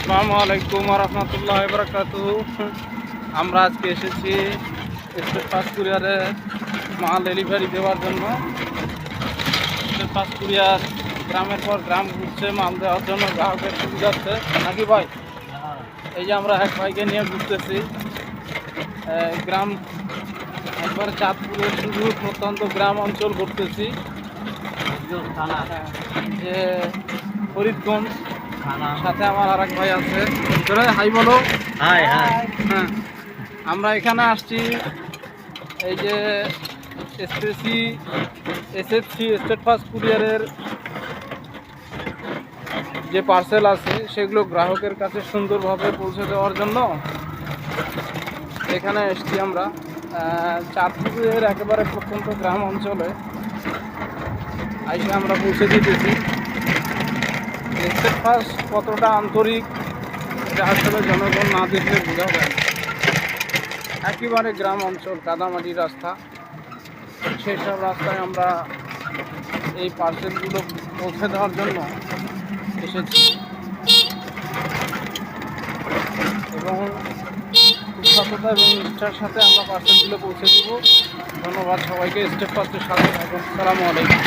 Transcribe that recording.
আসসালামু আলাইকুম রহমতুল্লাহ বরকাতুহু। আমরা আজকে এসেছি স্টেট ফাস্ট কুরিয়ারে মাল ডেলিভারি দেওয়ার জন্য। স্টেট ফাস্ট কুরিয়ার গ্রামের পর গ্রাম ঘুরছে মাল দেওয়ার জন্য, গ্রাহকের সুবিধার্থে, নাকি ভাই? এই যে আমরা এক ভাইকে নিয়ে ঘুরতেছি গ্রাম, একবার চাঁদপুরের শুধু প্রত্যন্ত গ্রাম অঞ্চল ঘুরতেছি, যে ফরিদগঞ্জ। সাথে আমার আর এক ভাই আছে, হাই বলো। High high. হ্যাঁ, আমরা এখানে আসছি এই যে এসএফসি স্টেট ফাস্ট কুরিয়ারের যে পার্সেল আছে সেগুলো গ্রাহকের কাছে সুন্দরভাবে পৌঁছে দেওয়ার জন্য এখানে এসছি আমরা চাঁদপুরের একেবারে প্রত্যন্ত গ্রাম অঞ্চলে আইসে আমরা পৌঁছে দিতেছি। স্টেট ফাস্ট কতটা আন্তরিক এটা আসলে জনগণ না দেখলে বোঝা যায় না। একেবারে গ্রাম অঞ্চল, কাদামাটির রাস্তা, সেই সব রাস্তায় আমরা এই পার্সেলগুলো পৌঁছে দেওয়ার জন্য এসেছি এবং খুব সততা এবং নিষ্ঠার সাথে আমরা পার্সেলগুলো পৌঁছে দিব। ধন্যবাদ সবাইকে। স্টেপ ফাস্টের সাথে থাকুন। আসসালামু আলাইকুম।